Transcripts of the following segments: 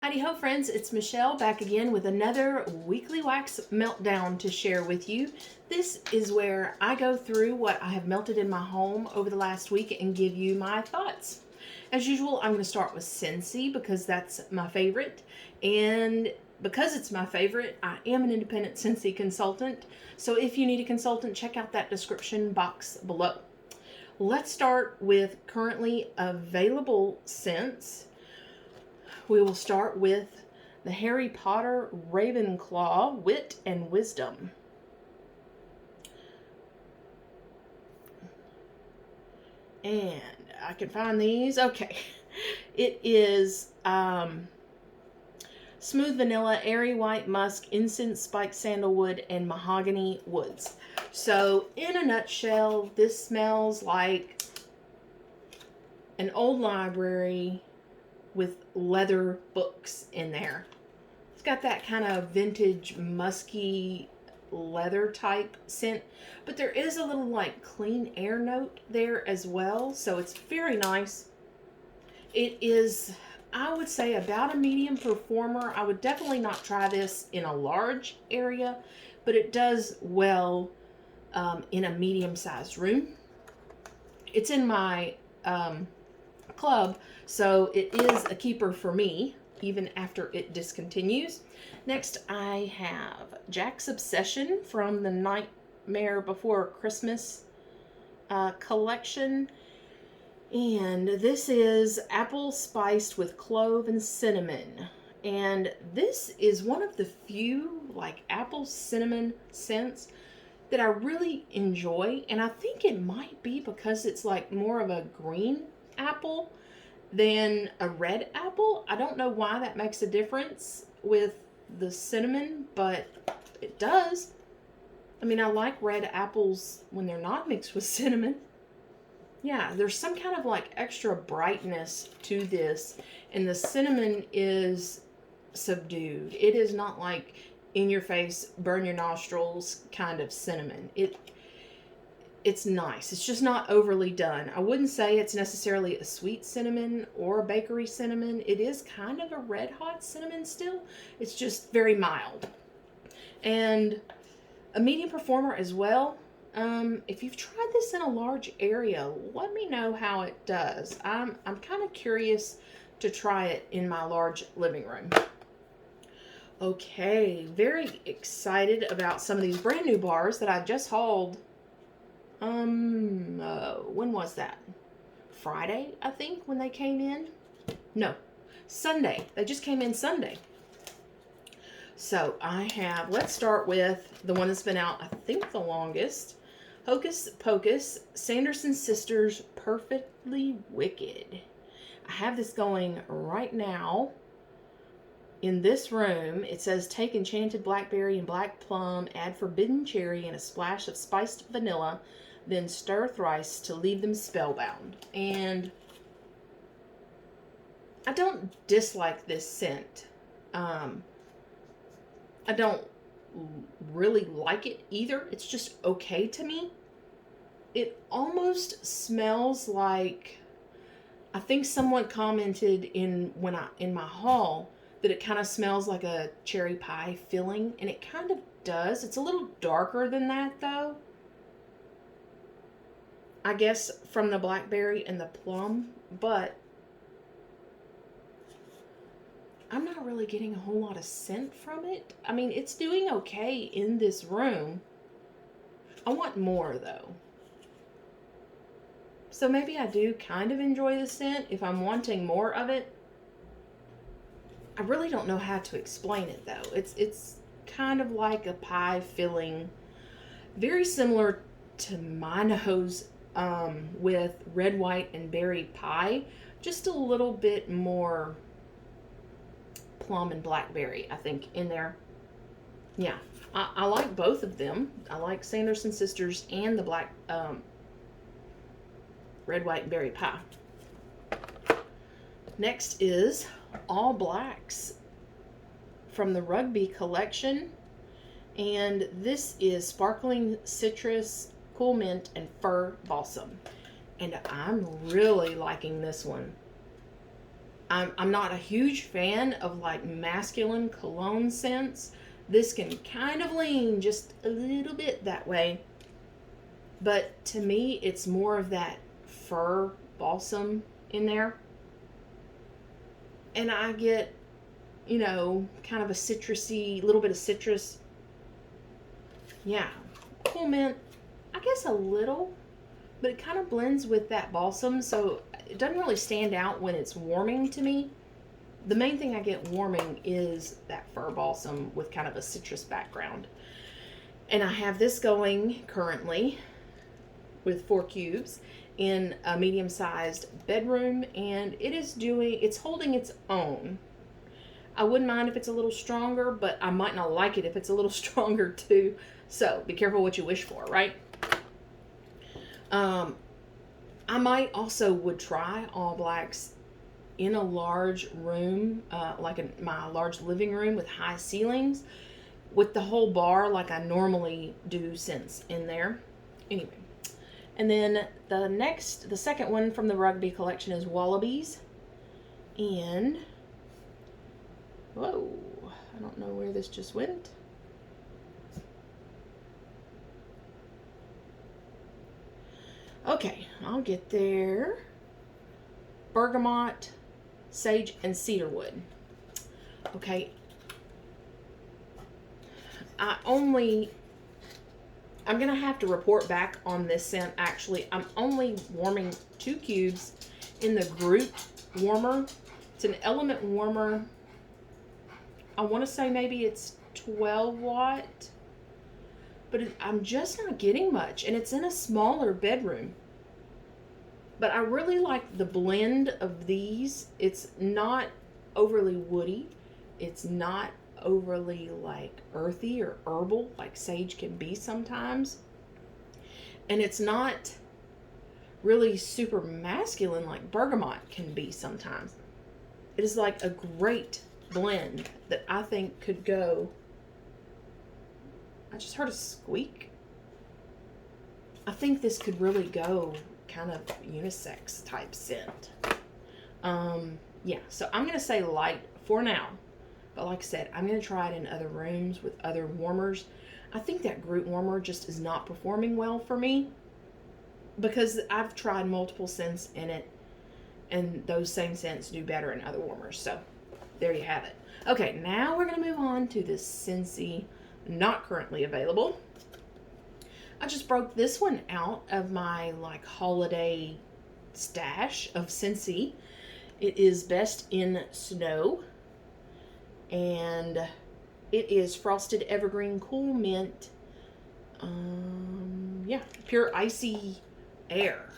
Howdy ho friends, it's Michelle back again with another weekly wax meltdown to share with you. This is where I go through what I have melted in my home over the last week and give you my thoughts. As usual, I'm going to start with Scentsy because that's my favorite, and because it's my favorite, I am an independent Scentsy consultant, so if you need a consultant, check out that description box below. Let's start with currently available scents. We will start with the Harry Potter Ravenclaw Wit and Wisdom. And I can find these. Okay. It is smooth vanilla, airy white musk, incense spiked sandalwood, and mahogany woods. So in a nutshell, this smells like an old library with leather books in there. It's got that kind of vintage musky leather type scent, but there is a little like clean air note there as well, so it's very nice. It is, I would say, about a medium performer. I would definitely not try this in a large area, but it does well in a medium-sized room. It's in my club, so it is a keeper for me even after it discontinues. Next, I have Jack's Obsession from the Nightmare Before Christmas collection, and this is apple spiced with clove and cinnamon, and this is one of the few like apple cinnamon scents that I really enjoy, and I think it might be because it's like more of a green apple than a red apple. I don't know why that makes a difference with the cinnamon, but it does. I mean, I like red apples when they're not mixed with cinnamon. Yeah, there's some kind of like extra brightness to this, and the cinnamon is subdued. It is not like in your face, burn your nostrils kind of cinnamon. It's nice. It's just not overly done. I wouldn't say it's necessarily a sweet cinnamon or a bakery cinnamon. It is kind of a red hot cinnamon still. It's just very mild. And a medium performer as well. If you've tried this in a large area, let me know how it does. I'm kind of curious to try it in my large living room. Okay, very excited about some of these brand new bars that I just hauled. When was that? Friday, I think, when they came in. No, Sunday. They just came in Sunday. So I have, let's start with the one that's been out, I think, the longest. Hocus Pocus, Sanderson Sisters, Perfectly Wicked. I have this going right now in this room. It says take enchanted blackberry and black plum, add forbidden cherry and a splash of spiced vanilla, then stir thrice to leave them spellbound. And I don't dislike this scent. I don't really like it either. It's just okay to me. It almost smells like, I think someone commented in my haul that it kind of smells like a cherry pie filling, and it kind of does. It's a little darker than that though, I guess, from the blackberry and the plum, but I'm not really getting a whole lot of scent from it. I mean, it's doing okay in this room. I want more though. So maybe I do kind of enjoy the scent if I'm wanting more of it. I really don't know how to explain it though. It's kind of like a pie filling, very similar to my nose with red, white, and berry pie. Just a little bit more plum and blackberry, I think, in there. Yeah, I like both of them. I like Sanderson Sisters and the black red, white, and berry pie. Next is All Blacks from the Rugby collection, and this is sparkling citrus, cool mint, and fir balsam, and I'm really liking this one. I'm not a huge fan of like masculine cologne scents. This can kind of lean just a little bit that way. But to me, it's more of that fir balsam in there. And I get, kind of a citrusy, little bit of citrus. Yeah. Cool mint. I guess a little, but it kind of blends with that balsam, so it doesn't really stand out when it's warming to me. The main thing I get warming is that fir balsam with kind of a citrus background. And I have this going currently with 4 cubes in a medium-sized bedroom, and it's holding its own. I wouldn't mind if it's a little stronger, but I might not like it if it's a little stronger too. So be careful what you wish for, right? I might also would try all blacks in a large room, like in my large living room with high ceilings, with the whole bar like I normally do scents in there. Anyway, and then the second one from the Rugby collection is Wallabies, and whoa, I don't know where this just went. Okay, I'll get there. Bergamot, sage, and cedarwood. Okay. I'm going to have to report back on this scent. Actually, I'm only warming 2 cubes in the group warmer. It's an element warmer. I want to say maybe it's 12 watt. But I'm just not getting much, and it's in a smaller bedroom. But I really like the blend of these. It's not overly woody. It's not overly like earthy or herbal like sage can be sometimes. And it's not really super masculine like bergamot can be sometimes. It is like a great blend that I think could go. I just heard a squeak. I think this could really go kind of unisex type scent. Yeah, so I'm going to say light for now. But like I said, I'm going to try it in other rooms with other warmers. I think that group warmer just is not performing well for me, because I've tried multiple scents in it, and those same scents do better in other warmers. So there you have it. Okay, now we're going to move on to this Scentsy, not currently available. I just broke this one out of my like holiday stash of Scentsy. It is Best in Snow, and it is Frosted Evergreen Cool Mint. Yeah, pure icy air.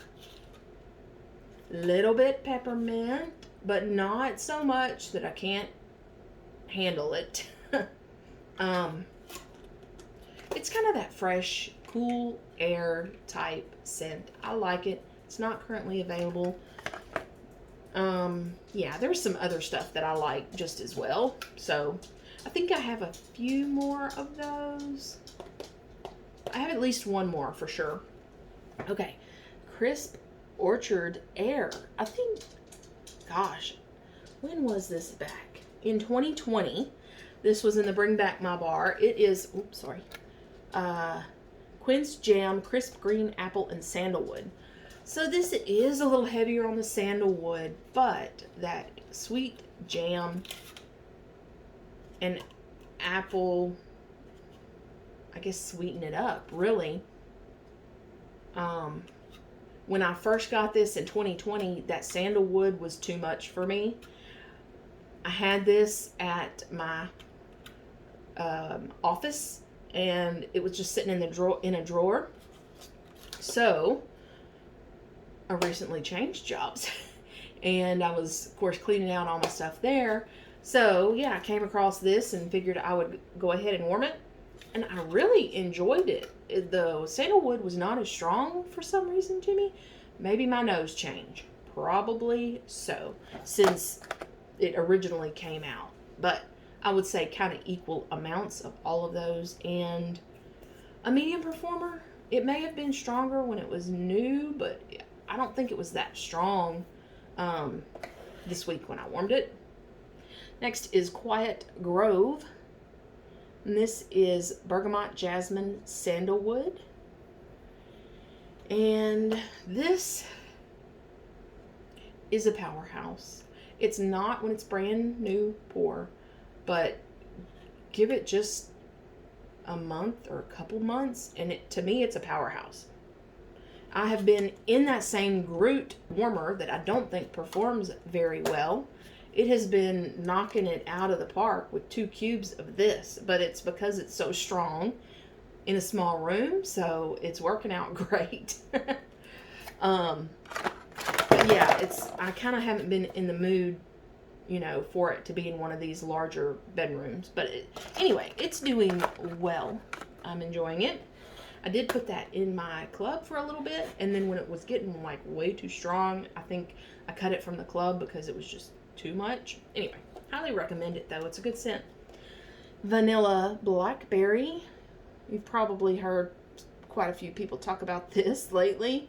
Little bit peppermint, but not so much that I can't handle it. It's kind of that fresh, cool air type scent. I like it. It's not currently available. Yeah, there's some other stuff that I like just as well. So I think I have a few more of those. I have at least one more for sure. Okay, Crisp Orchard Air. I think, gosh, when was this back? In 2020. This was in the Bring Back My Bar. It is, oops, sorry. Quince Jam, Crisp Green Apple, and Sandalwood. So this is a little heavier on the sandalwood, but that sweet jam and apple, I guess, sweeten it up, really. When I first got this in 2020, that sandalwood was too much for me. I had this at my office, and it was just sitting in a drawer. So I recently changed jobs, and I was, of course, cleaning out all my stuff there. So yeah, I came across this and figured I would go ahead and warm it, and I really enjoyed it. The sandalwood was not as strong for some reason, Jimmy. Maybe my nose changed. Probably so, since it originally came out. But I would say kind of equal amounts of all of those. And a medium performer, it may have been stronger when it was new, but I don't think it was that strong. this week when I warmed it. Next is Quiet Grove. And this is Bergamot, Jasmine, Sandalwood. And this is a powerhouse. It's not when it's brand new pour, but give it just a month or a couple months, and to me, it's a powerhouse. I have been in that same Groot warmer that I don't think performs very well. It has been knocking it out of the park with 2 cubes of this, but it's because it's so strong in a small room, so it's working out great. But yeah, I kind of haven't been in the mood, you know, for it to be in one of these larger bedrooms. But anyway, it's doing well. I'm enjoying it. I did put that in my club for a little bit, and then when it was getting like way too strong, I think I cut it from the club because it was just too much. Anyway, highly recommend it though. It's a good scent. Vanilla Blackberry. You've probably heard quite a few people talk about this lately.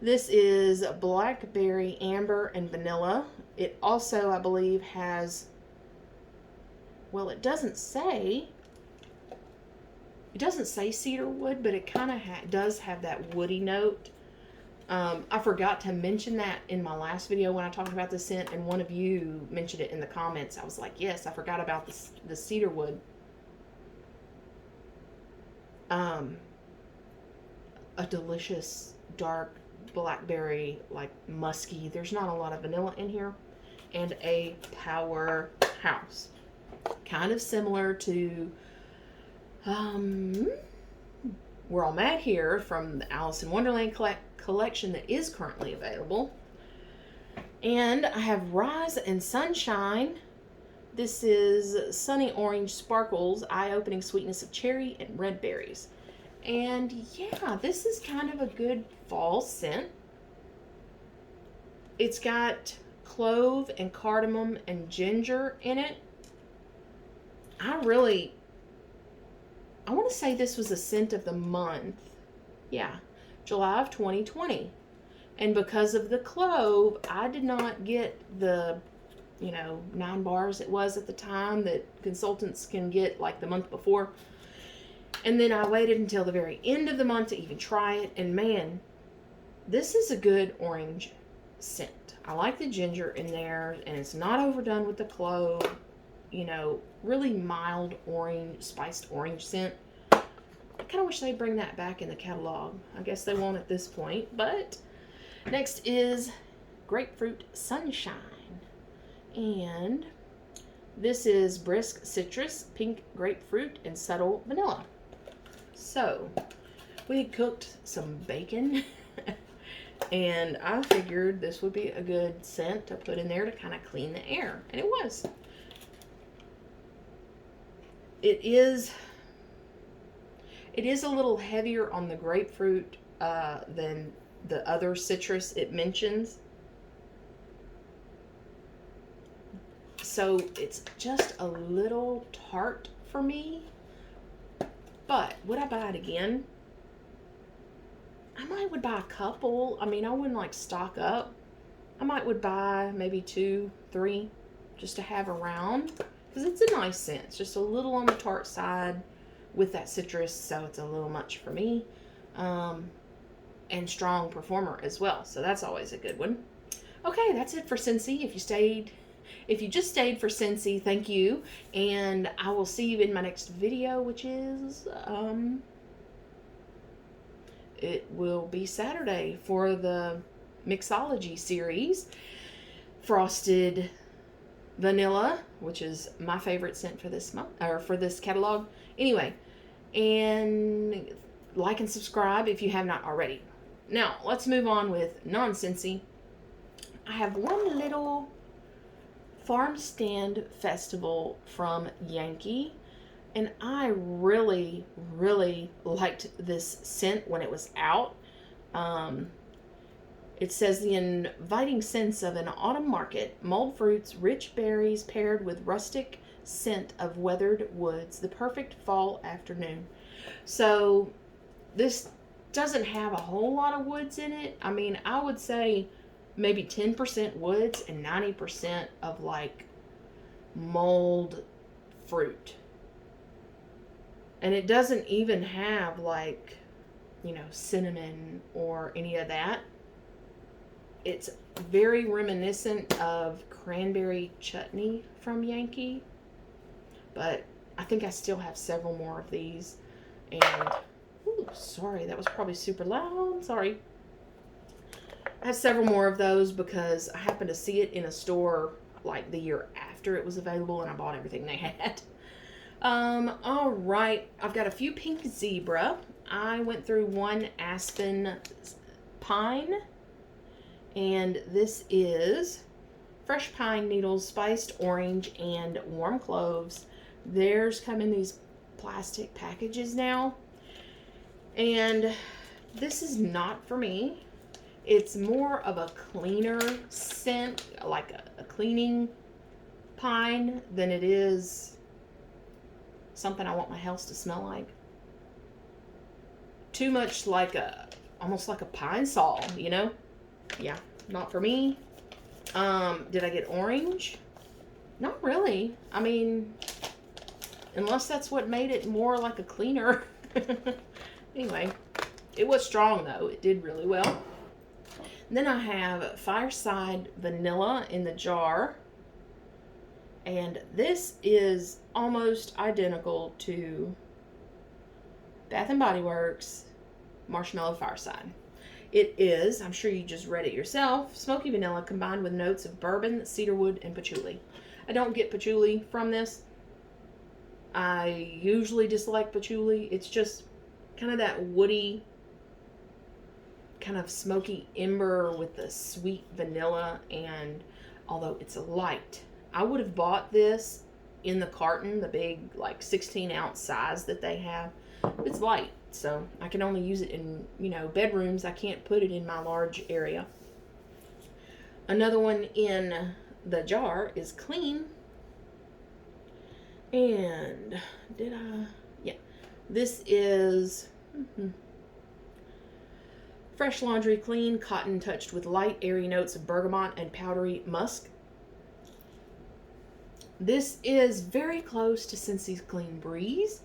This is Blackberry, Amber, and Vanilla. It also, I believe, has, well, it doesn't say cedar wood, but it kind of does have that woody note. I forgot to mention that in my last video when I talked about the scent, and one of you mentioned it in the comments. I was like, yes, I forgot about the cedar wood. A delicious dark blackberry, like musky. There's not a lot of vanilla in here, and a powerhouse. Kind of similar to We're All Mad Here from the Alice in Wonderland collection that is currently available. And I have Rise and Sunshine. This is Sunny Orange Sparkles, Eye-Opening Sweetness of Cherry and Red Berries. And yeah, this is kind of a good fall scent. It's got clove and cardamom and ginger in it. I want to say this was a scent of the month. Yeah, July of 2020. And because of the clove, I did not get the, 9 bars it was at the time that consultants can get like the month before. And then I waited until the very end of the month to even try it. And man, this is a good orange scent. I like the ginger in there, and it's not overdone with the clove. Really mild orange, spiced orange scent. I kind of wish they'd bring that back in the catalog. I guess they won't at this point. But next is Grapefruit Sunshine. And this is Brisk Citrus, Pink Grapefruit, and Subtle Vanilla. So, we had cooked some bacon, and I figured this would be a good scent to put in there to kind of clean the air, and it was. It is a little heavier on the grapefruit than the other citrus it mentions. So it's just a little tart for me. But would I buy it again? I would buy a couple. I wouldn't like stock up. Would buy maybe 2, 3 just to have around. Because it's a nice scent. It's just a little on the tart side with that citrus, so it's a little much for me. And strong performer as well, so that's always a good one. Okay, that's it for Scentsy. If you just stayed for Scentsy, thank you. And I will see you in my next video, which is, it will be Saturday for the Mixology series. Frosted Vanilla, which is my favorite scent for this month, or for this catalog. Anyway, and like and subscribe if you have not already. Now, let's move on with non-Scentsy. I have one little farm stand festival from Yankee, and I really, really liked this scent when it was out. It says the inviting sense of an autumn market, mulled fruits, rich berries paired with rustic scent of weathered woods, the perfect fall afternoon. So this doesn't have a whole lot of woods in it. I would say maybe 10% woods and 90% of like mulled fruit. And it doesn't even have like, you know, cinnamon or any of that. It's very reminiscent of cranberry chutney from Yankee. But I think I still have several more of these. And, ooh, sorry, that was probably super loud. Sorry. I have several more of those because I happened to see it in a store like the year after it was available, and I bought everything they had. All right, I've got a few pink zebra. I went through one Aspen Pine, and this is fresh pine needles, spiced orange, and warm cloves. Theirs come in these plastic packages now, and this is not for me. It's more of a cleaner scent, like a cleaning pine, than it is something I want my house to smell like. Too much like almost like a pine sol, you know? Yeah, not for me. Did I get orange? Not really. I mean, unless that's what made it more like a cleaner. Anyway, it was strong though. It did really well. And then I have Fireside Vanilla in the jar. And this is almost identical to Bath & Body Works Marshmallow Fireside. It is, I'm sure you just read it yourself, smoky vanilla combined with notes of bourbon, cedarwood, and patchouli. I don't get patchouli from this. I usually dislike patchouli. It's just kind of that woody, kind of smoky ember with the sweet vanilla, and although it's light, I would have bought this in the carton, the big like 16-ounce size that they have. It's light, so I can only use it in, you know, bedrooms. I can't put it in my large area. Another one in the jar is Clean. And yeah, this is Fresh Laundry Clean Cotton touched with light airy notes of bergamot and powdery musk. This is very close to Scentsy's Clean Breeze.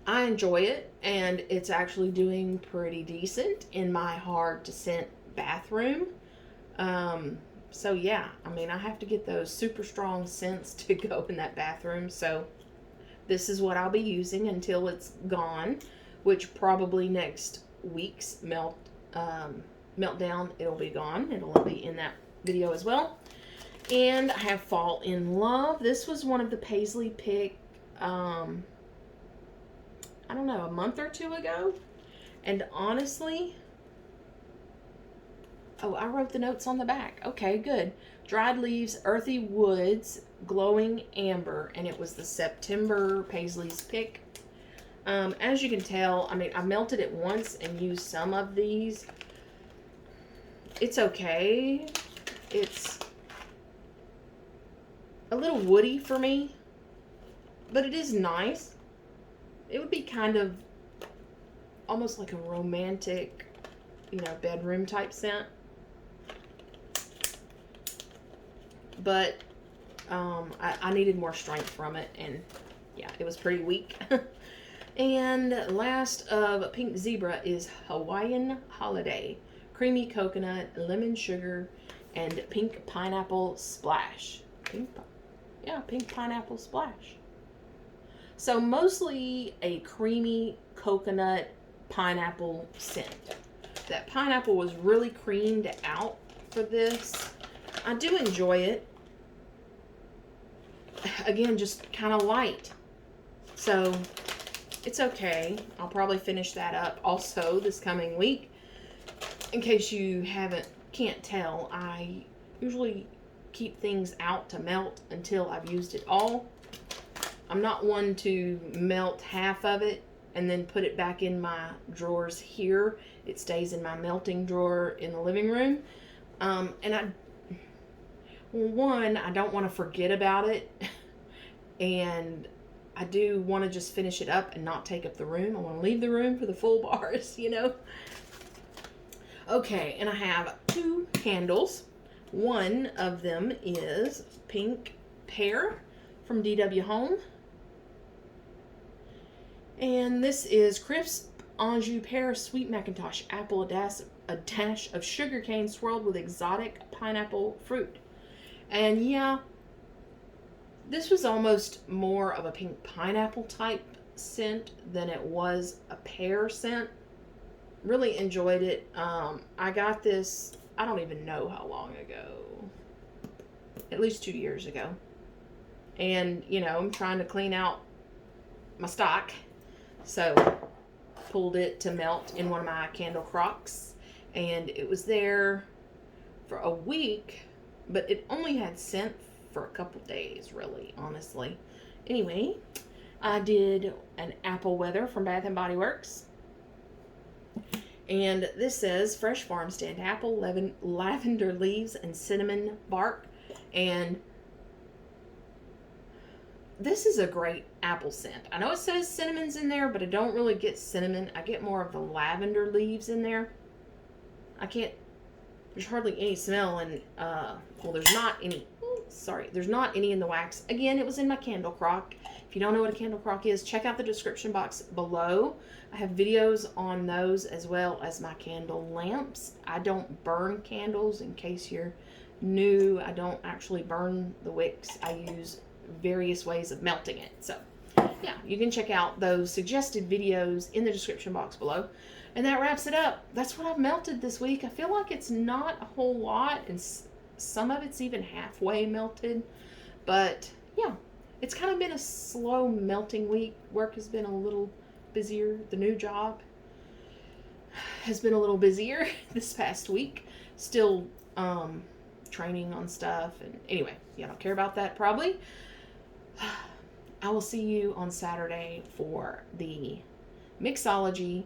I enjoy it, and it's actually doing pretty decent in my hard to scent bathroom. So yeah, I mean, I have to get those super strong scents to go in that bathroom. So this is what I'll be using until it's gone, which probably next week's Meltdown, it'll be gone. It'll be in that video as well. And I have Fall in Love. This was one of the Paisley pick, I don't know, a month or two ago. And honestly, oh, I wrote the notes on the back. Okay, good. Dried leaves, earthy woods, glowing amber. And it was the September Paisley's pick. As you can tell, I mean, I melted it once and used some of these. It's okay. It's a little woody for me, but it is nice. It would be kind of almost like a romantic, you know, bedroom type scent. But I needed more strength from it, and yeah, it was pretty weak. And last of Pink Zebra is Hawaiian Holiday. Creamy coconut, lemon sugar, and pink pineapple splash. Pink pineapple splash. So mostly a creamy coconut pineapple scent. That pineapple was really creamed out for this. I do enjoy it. Again, just kind of light. So it's okay. I'll probably finish that up also this coming week. In case you can't tell, I usually keep things out to melt until I've used it all. I'm not one to melt half of it and then put it back in my drawers here. It stays in my melting drawer in the living room. And I don't want to forget about it. And I do want to just finish it up and not take up the room. I want to leave the room for the full bars, you know. Okay, and I have 2 candles. One of them is Pink Pear from DW Home. And this is Crisp Anjou Pear Sweet Macintosh Apple, a dash of sugarcane swirled with exotic pineapple fruit. And yeah, this was almost more of a pink pineapple type scent than it was a pear scent. Really enjoyed it. I got this, I don't even know how long ago. At least 2 years ago. And, you know, I'm trying to clean out my stock. So, pulled it to melt in one of my candle crocks. And it was there for a week, but it only had scent for a couple days, really, honestly. Anyway, I did an Apple Weather from Bath & Body Works. And this says fresh farm stand apple, lavender leaves, and cinnamon bark. And this is a great apple scent. I know it says cinnamon's in there, but I don't really get cinnamon. I get more of the lavender leaves in there. There's hardly any smell, and, well, there's not any, there's not any in the wax. Again, it was in my candle crock. If you don't know what a candle crock is, check out the description box below. I have videos on those as well as my candle lamps. I don't burn candles, in case you're new. I don't actually burn the wicks. I use various ways of melting it. So, yeah, you can check out those suggested videos in the description box below. And that wraps it up. That's what I've melted this week. I feel like it's not a whole lot, and some of it's even halfway melted. But, yeah, it's kind of been a slow melting week. Work has been a little busier. The new job has been a little busier this past week. Still training on stuff. And anyway, you don't care about that probably. I will see you on Saturday for the Mixology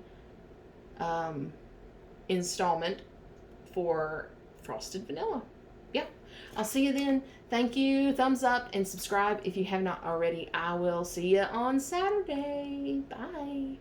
installment for Frosted Vanilla. Yeah, I'll see you then. Thank you. Thumbs up and subscribe if you have not already. I will see you on Saturday. Bye.